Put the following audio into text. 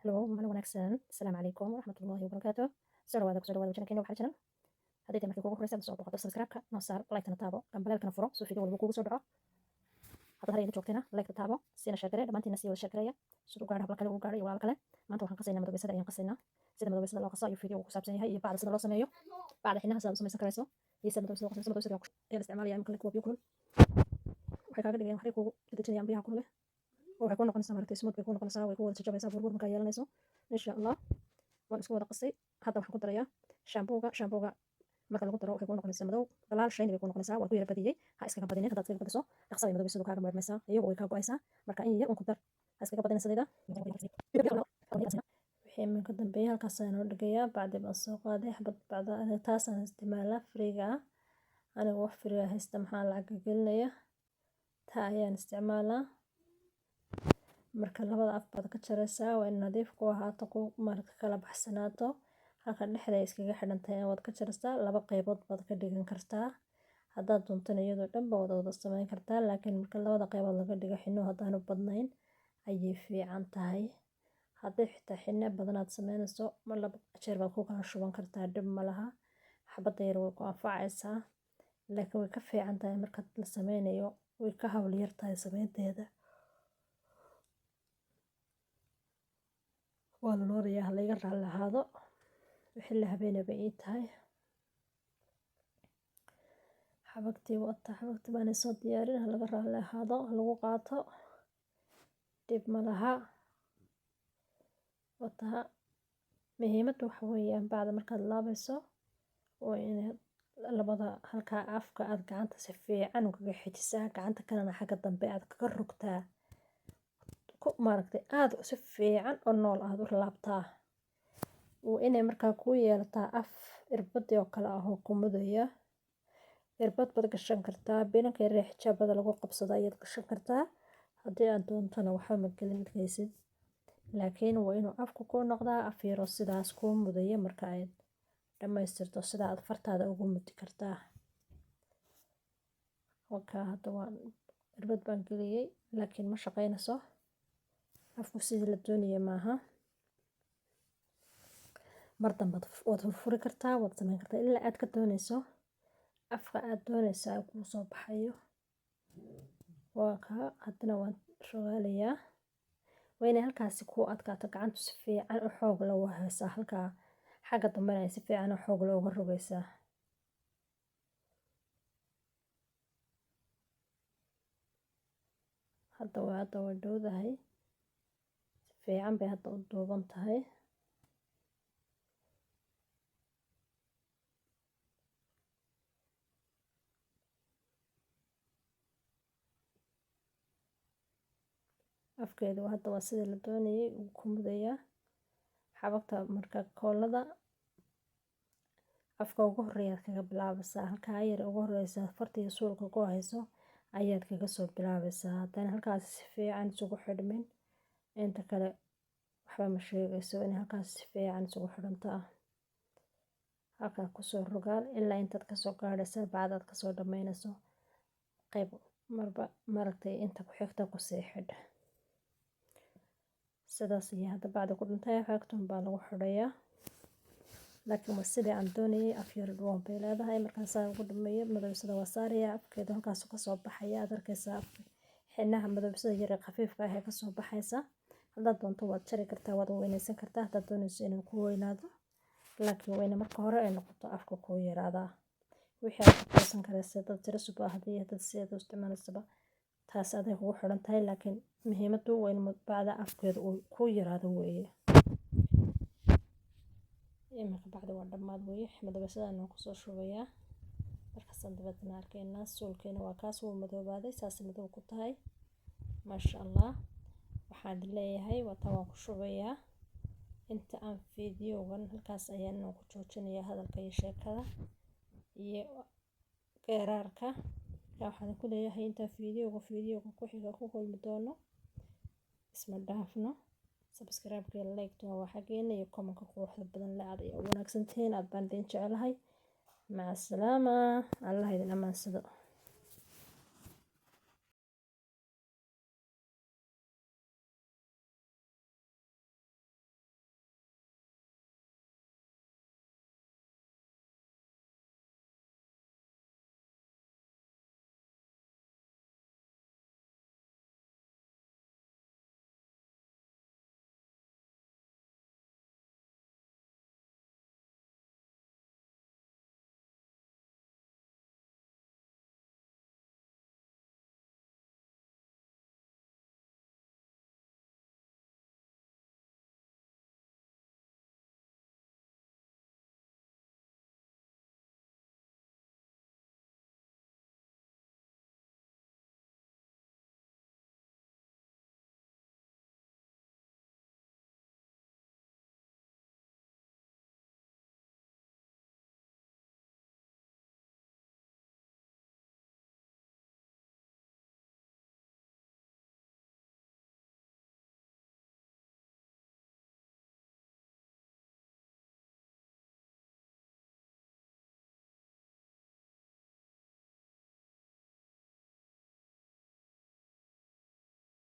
Hello, mana wanaagsan. Assalaamu calaykum waraxmatullaahi wabarakaatuh. Soo dhawaada channelkeena waxaa channel. Haddii markii kugu horeysa soo boqoto subscribe-ka noo saar, like-na taabo, gambaleelkana furo, soo fiideo walba kugu soo dhaco. Hadda hore joogteena like taabo, siina share gare, dhammaantiina sii wada share gareeya. Sidoo gaar habla kale ugu gaaro iyo walaal kale. Maanta waxaan qasaynaa madowgeysada ayaan qasaynaa. Sida madowgeysada loo qaso ayuu fiideo ku saabsan yahay iyo bacda sida loo sameeyo. Bacda xinaha sida loo samaysan karayso. Iyo sida madowgeysada ee isticmaalaya imka kuwa biyo kulul. Waxay kaaga dhigayaan waxay kugu dejinayaan biyaha kulul. waxay ku noqonaysaa maragtay smooth bay ku noqonaysaa way ku wada jajabaysaa burbur markaa yeelanayso insha Allah waan isku wada qasay hadda waxaan ku darayaa shampooga marka lagu daro waxay ku noqonaysaa madow dalaal shayni bay ku noqonaysaa waa ku yara badiyay ha iskaga badinin haddaad iskaga badiso dhaqso ay madowgiisadu kaaga meermaysaa iyagu way kaa go'aysaa marka in yar un ku dar ha iskaga badinaysadayda wixii iminka dambeeya halkaas ayaan u dhigayaa bacdi baan soo qaaday xabad bacda taasaan isticmaalaa friga anigu wax friga haysta maxaa lacag gelinaya taa ayaan isticmaalaa marka labada af baad ka jaraysaa waa in nadiif ku ahaato ku marka kala baxsanaato halka dhexda iskaga xidhantahay waad ka jaraysaa laba qaybood baad ka dhigan kartaa haddaad doontana iyadoo dhanba wada samayn kartaa laakiin marka labada qaybood laga dhigo xinno haddaanu badnayn ayay fiican tahay haddii xitaa xinno badan aad samaynayso mar laba jeer baad ku kala shuban kartaa dhib ma laha xabadda yar way ku anfacaysaa laakiin way ka fiican tahay marka la sameynayo way ka hawl yar tahay samaynteeda waa la noolayaa ha layga raalli ahaado wixii la habeenaba ii tahay xabagtii baan soo diyaarin ha laga raalli ahaado ha lagu qaato dhib ma laha wataha muhiimaddu waxa weeyaan bacda markaad laabayso waa inaad labada halkaa afka aad gacanta si fiican ugaga xijisaa gacanta kalena xagga dambe aad kaga rogtaa ku maaragtay aad si fiican oo nool aad u laabtaa inay markaa ku yeelataa af irbadii oo kale ah oo ku mudaya irbad baad gashan kartaa binanka yar xijaabada lagu qabsado ayaad gashan kartaa haddii aad doontana waxba ma gelin karaysid laakiin waa inuu afku ku noqdaa af yaro sidaas ku mudaya marka aad dhammaystirto sida aad fartaada ugu mudi kartaa wakaa hadda waan irbad baan geliyey laakiin ma shaqaynayso afku sidii la doonayay maaha mar dambe waad furi kartaa waad samayn kartaa ilaa aad ka doonayso afka aad doonaysaa kuu soo baxayo waa kaa haddana waan rogaalayaa waa inay halkaasi ku adkaato gacantu si fiican u xoog la wahaysaa halkaa xagga dambena ay si fiican u xoog looga rogaysaa hadda way dhowdahay si fiican bay hadda u duuban tahay afkeedu hadda waa sidii la doonayay uu ku mudayaa xabagta marka koolada afka ugu horeeyaad kaga bilaabaysaa halkaa yar ugu horeysa fartiga suulka ku hayso ayaad kaga soo bilaabaysaa haddana halkaas si fiican isugu xidhmin inta kale waxba ma sheegayso in halkaas si fiican isugu xidhantaa halkaa kusoo rogaal ilaa intaad kasoo gaadhaysa bacdaad kasoo dhammaynayso qayb marba maragtay inta ku xigta kusii xidh sidaas ayaa hadda bacda ku dhintay xagtun baa lagu xidhayaa laakiin waa sidii aan doonayay af yar dhuwan bay leedahay markaasaa ugu dhameeyo madowsada waa saarayaa afkeedu halkaas kasoo baxaya aad arkaysaa xinaha madowsada yar ee khafiifka ah ee kasoo baxaysa haddaad doonto waad jari kartaa waad weynaysan kartaa haddaad doonayso inuu ku weynaado laakiin weyne marka hore ay noqoto afka ku yaraadaa wixii aad ku toosan karaysa dad tiro suba haddii dad si aad u isticmaalaysaba taas aday kugu xidhan tahay laakiin muhiimaddu waa in bacda afkeedu uu ku yaraado weeye iminka bacda waa dhammaad weeye madowsadaan kusoo shubayaa markaasaan dabeetana arkaynaa suulkeena waa kaas wuu madoobaaday saas madow ku tahay maasha allah waxaan leeyahay wataa waan ku shubayaa inta aan fiidiyoogan halkaas ayaan ku joojinayaa hadalka iyo sheekada iyo geeraarka waxaan ku leeyahay inta fiidiyooga ku xiga ku kulmi doono isma dhaafno subscribe-ka like waa xageena iyo comment-ka quruxda badan la aad ay wanaagsantiin aad baan idin jecelahay maca salaama allah idin amaansado